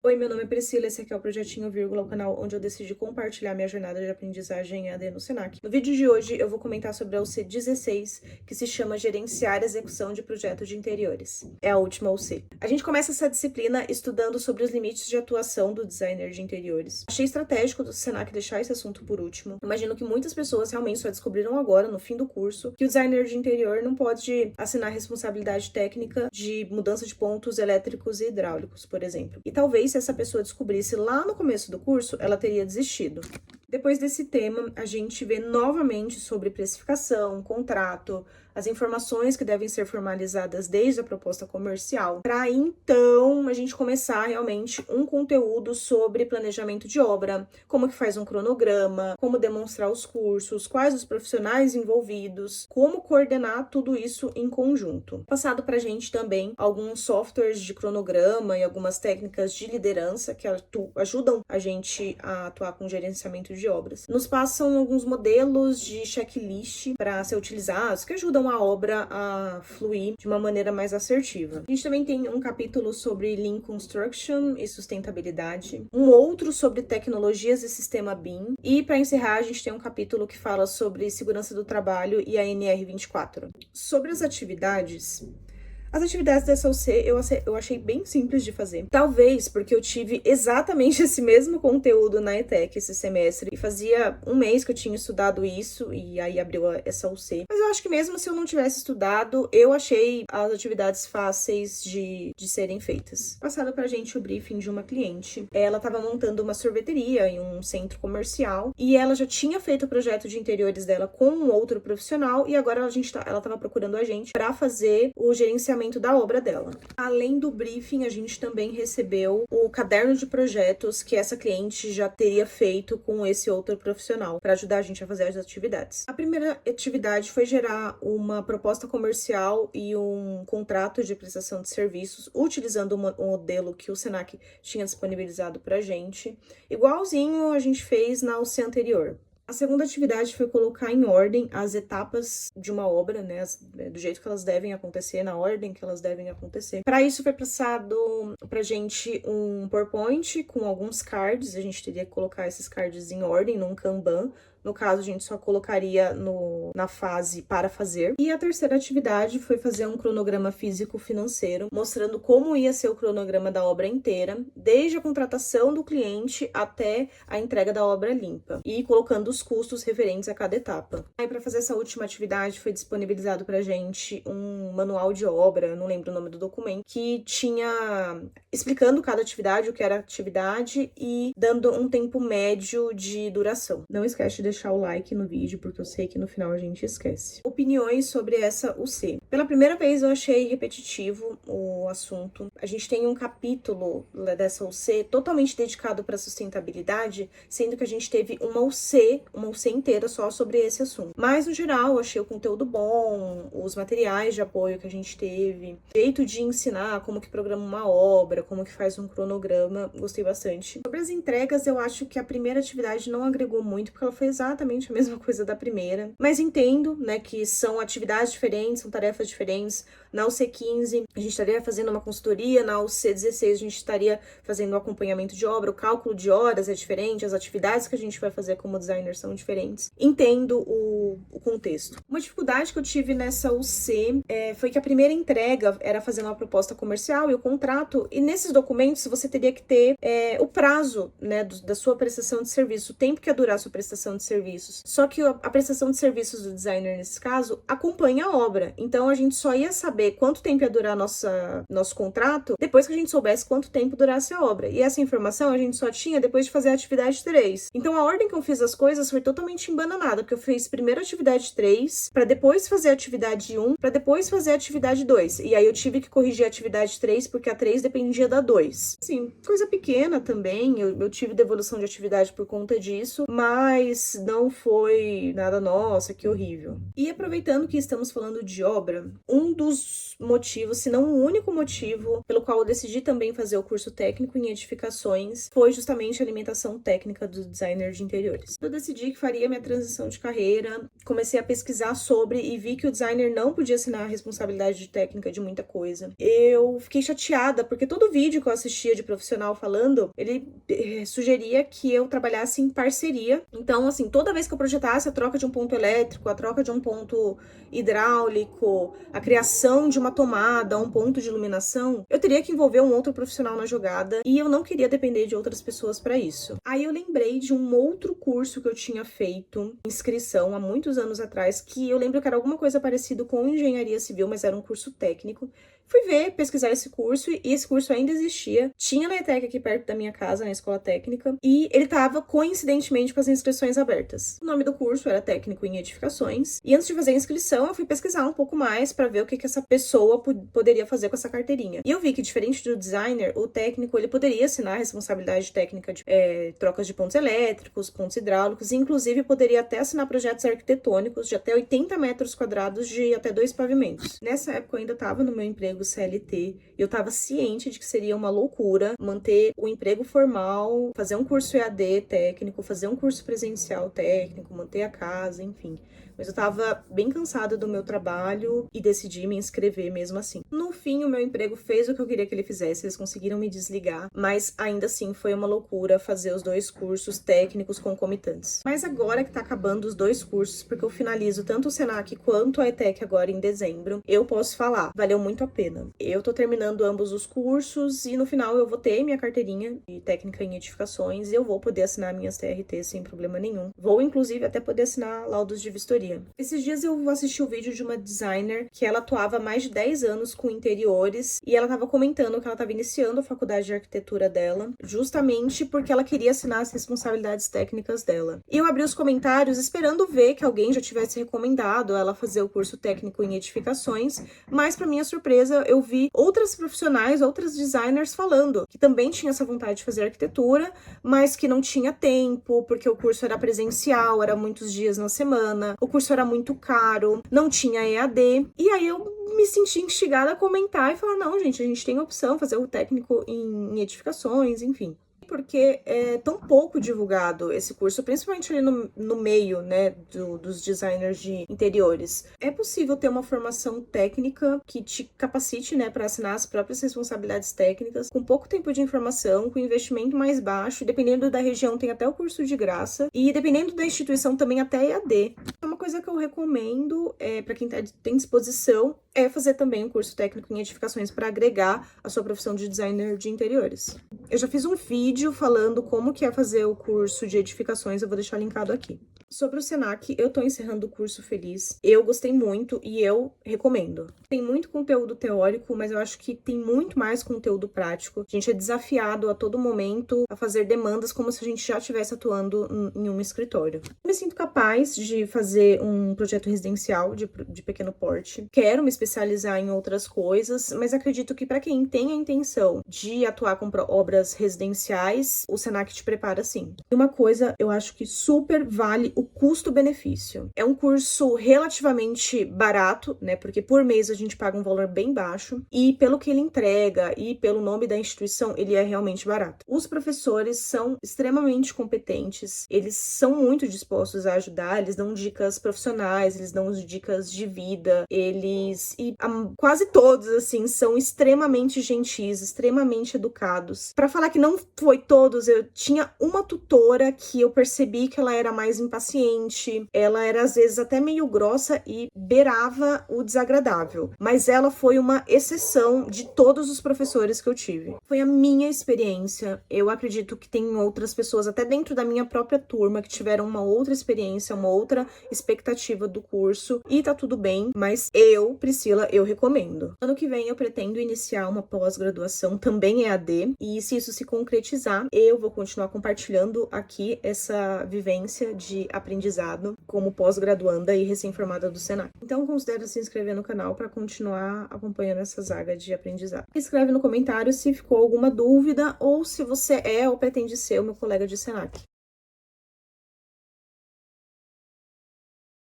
Oi, meu nome é Priscila, esse aqui é o Projetinho Vírgula, o canal onde eu decidi compartilhar minha jornada de aprendizagem EAD no Senac. No vídeo de hoje eu vou comentar sobre a UC 16, que se chama Gerenciar a Execução de Projetos de Interiores. É a última UC. A gente começa essa disciplina estudando sobre os limites de atuação do designer de interiores. Achei estratégico do Senac deixar esse assunto por último. Imagino que muitas pessoas realmente só descobriram agora, no fim do curso, que o designer de interior não pode assinar responsabilidade técnica de mudança de pontos elétricos e hidráulicos, por exemplo. E talvez se essa pessoa descobrisse lá no começo do curso, ela teria desistido. Depois desse tema, a gente vê novamente sobre precificação, contrato, as informações que devem ser formalizadas desde a proposta comercial, para então a gente começar realmente um conteúdo sobre planejamento de obra, como que faz um cronograma, como demonstrar os cursos, quais os profissionais envolvidos, como coordenar tudo isso em conjunto. Passado para a gente também alguns softwares de cronograma e algumas técnicas de liderança que ajudam a gente a atuar com gerenciamento de obras. Nos passam alguns modelos de checklist para ser utilizados que ajudam a obra a fluir de uma maneira mais assertiva. A gente também tem um capítulo sobre Lean Construction e sustentabilidade, um outro sobre tecnologias e sistema BIM, e para encerrar a gente tem um capítulo que fala sobre segurança do trabalho e a NR24. Sobre as atividades dessa UC eu achei bem simples de fazer. Talvez porque eu tive exatamente esse mesmo conteúdo na ETEC esse semestre. E fazia um mês que eu tinha estudado isso e aí abriu essa UC. Mas eu acho que mesmo se eu não tivesse estudado, eu achei as atividades fáceis de serem feitas. Passado pra gente o briefing de uma cliente. Ela estava montando uma sorveteria em um centro comercial e ela já tinha feito o projeto de interiores dela com um outro profissional e agora ela estava procurando a gente para fazer o gerenciamento da obra dela. Além do briefing, a gente também recebeu o caderno de projetos que essa cliente já teria feito com esse outro profissional para ajudar a gente a fazer as atividades. A primeira atividade foi gerar uma proposta comercial e um contrato de prestação de serviços utilizando o modelo que o Senac tinha disponibilizado para a gente, igualzinho a gente fez na UC anterior. A segunda atividade foi colocar em ordem as etapas de uma obra, né, do jeito que elas devem acontecer, na ordem que elas devem acontecer. Para isso foi passado pra gente um PowerPoint com alguns cards, a gente teria que colocar esses cards em ordem num Kanban. No caso, a gente só colocaria na fase para fazer. E a terceira atividade foi fazer um cronograma físico-financeiro, mostrando como ia ser o cronograma da obra inteira, desde a contratação do cliente até a entrega da obra limpa, e colocando os custos referentes a cada etapa. Aí, para fazer essa última atividade, foi disponibilizado para a gente um manual de obra, não lembro o nome do documento, que tinha explicando cada atividade, o que era a atividade e dando um tempo médio de duração. Não esquece de deixar o like no vídeo, porque eu sei que no final a gente esquece. Opiniões sobre essa UC. Pela primeira vez eu achei repetitivo o assunto. A gente tem um capítulo dessa UC totalmente dedicado para sustentabilidade, sendo que a gente teve uma UC inteira só sobre esse assunto. Mas, no geral, eu achei o conteúdo bom, os materiais de apoio que a gente teve, jeito de ensinar como que programa uma obra, como que faz um cronograma, gostei bastante. Sobre as entregas, eu acho que a primeira atividade não agregou muito, porque ela foi exatamente a mesma coisa da primeira. Mas entendo, né, que são atividades diferentes, são tarefas diferentes. Na UC15, a gente estaria fazendo uma consultoria, na UC16 a gente estaria fazendo o acompanhamento de obra, o cálculo de horas é diferente, as atividades que a gente vai fazer como designer são diferentes. Entendo o contexto. Uma dificuldade que eu tive nessa UC foi que a primeira entrega era fazer uma proposta comercial e o contrato, e nesses documentos você teria que ter o prazo, né, da sua prestação de serviço, o tempo que ia durar a sua prestação de serviços. Só que a prestação de serviços do designer, nesse caso, acompanha a obra. Então, a gente só ia saber quanto tempo ia durar nosso contrato depois que a gente soubesse quanto tempo durasse a obra. E essa informação a gente só tinha depois de fazer a atividade 3. Então, a ordem que eu fiz as coisas foi totalmente embananada, porque eu fiz primeiro a atividade 3, para depois fazer a atividade 1, para depois fazer a atividade 2. E aí, eu tive que corrigir a atividade 3, porque a 3 dependia da 2. Sim, coisa pequena também, eu tive devolução de atividade por conta disso, mas não foi nada, nossa, que horrível. E aproveitando que estamos falando de obra, um dos motivos, se não o único motivo, pelo qual eu decidi também fazer o curso técnico em edificações, foi justamente a alimentação técnica do designer de interiores. Eu decidi que faria minha transição de carreira, comecei a pesquisar sobre e vi que o designer não podia assinar a responsabilidade de técnica de muita coisa. Eu fiquei chateada, porque todo vídeo que eu assistia de profissional falando, ele sugeria que eu trabalhasse em parceria. Então, assim, toda vez que eu projetasse a troca de um ponto elétrico, a troca de um ponto hidráulico, a criação de uma tomada, um ponto de iluminação, eu teria que envolver um outro profissional na jogada e eu não queria depender de outras pessoas para isso. Aí eu lembrei de um outro curso que eu tinha feito, inscrição, há muitos anos atrás, que eu lembro que era alguma coisa parecida com engenharia civil, mas era um curso técnico. Fui ver, pesquisar esse curso, e esse curso ainda existia. Tinha na ETEC aqui perto da minha casa, na escola técnica, e ele estava coincidentemente com as inscrições abertas. O nome do curso era Técnico em Edificações, e antes de fazer a inscrição, eu fui pesquisar um pouco mais para ver o que essa pessoa poderia fazer com essa carteirinha. E eu vi que, diferente do designer, o técnico ele poderia assinar a responsabilidade técnica de trocas de pontos elétricos, pontos hidráulicos, e inclusive poderia até assinar projetos arquitetônicos de até 80 metros quadrados de até 2 pavimentos. Nessa época eu ainda estava no meu emprego CLT, e eu estava ciente de que seria uma loucura manter o emprego formal, fazer um curso EAD técnico, fazer um curso presencial técnico, manter a casa, enfim. Mas eu tava bem cansada do meu trabalho e decidi me inscrever mesmo assim. No fim, o meu emprego fez o que eu queria que ele fizesse, eles conseguiram me desligar, mas ainda assim foi uma loucura fazer os 2 cursos técnicos concomitantes. Mas agora que tá acabando os 2 cursos, porque eu finalizo tanto o Senac quanto a ETEC agora em dezembro, eu posso falar, valeu muito a pena. Eu tô terminando ambos os cursos e no final eu vou ter minha carteirinha de técnica em edificações e eu vou poder assinar minhas TRT sem problema nenhum. Vou inclusive até poder assinar laudos de vistoria. Esses dias eu assisti o vídeo de uma designer que ela atuava há mais de 10 anos com interiores e ela estava comentando que ela estava iniciando a faculdade de arquitetura dela justamente porque ela queria assinar as responsabilidades técnicas dela. E eu abri os comentários esperando ver que alguém já tivesse recomendado ela fazer o curso técnico em edificações, mas para minha surpresa eu vi outras profissionais, outras designers falando que também tinha essa vontade de fazer arquitetura, mas que não tinha tempo porque o curso era presencial, era muitos dias na semana, o curso era muito caro, não tinha EAD. E aí eu me senti instigada a comentar e falar, não, gente, a gente tem a opção, fazer o técnico em edificações, enfim. Porque é tão pouco divulgado esse curso, principalmente ali no meio, né, dos designers de interiores. É possível ter uma formação técnica que te capacite, né, para assinar as próprias responsabilidades técnicas, com pouco tempo de informação, com investimento mais baixo, dependendo da região tem até o curso de graça, e dependendo da instituição também até EAD. É uma coisa que eu recomendo para quem tem disposição, é fazer também um curso técnico em edificações para agregar a sua profissão de designer de interiores. Eu já fiz um vídeo falando como que é fazer o curso de edificações, eu vou deixar linkado aqui. Sobre o Senac, eu tô encerrando o curso feliz. Eu gostei muito e eu recomendo. Tem muito conteúdo teórico, mas eu acho que tem muito mais conteúdo prático. A gente é desafiado a todo momento a fazer demandas como se a gente já estivesse atuando em um escritório. Eu me sinto capaz de fazer um projeto residencial de pequeno porte. Quero me especializar em outras coisas, mas acredito que para quem tem a intenção de atuar com obras residenciais, o Senac te prepara sim. E uma coisa, eu acho que super vale o custo-benefício. É um curso relativamente barato, né? Porque por mês a gente paga um valor bem baixo e pelo que ele entrega e pelo nome da instituição, ele é realmente barato. Os professores são extremamente competentes, eles são muito dispostos a ajudar, eles dão dicas profissionais, eles dão dicas de vida, quase todos, assim, são extremamente gentis, extremamente educados. Para falar que não foi todos, eu tinha uma tutora que eu percebi que ela era mais impaciente, ela era às vezes até meio grossa e beirava o desagradável, mas ela foi uma exceção de todos os professores que eu tive. Foi a minha experiência, eu acredito que tem outras pessoas, até dentro da minha própria turma, que tiveram uma outra experiência, uma outra expectativa do curso, e tá tudo bem, mas Priscila, eu recomendo. Ano que vem eu pretendo iniciar uma pós-graduação também EAD, e se isso se concretizar, eu vou continuar compartilhando aqui essa vivência de aprendizado como pós-graduanda e recém-formada do Senac. Então considere se inscrever no canal para continuar acompanhando essa saga de aprendizado. Escreve no comentário se ficou alguma dúvida ou se você é ou pretende ser o meu colega de Senac.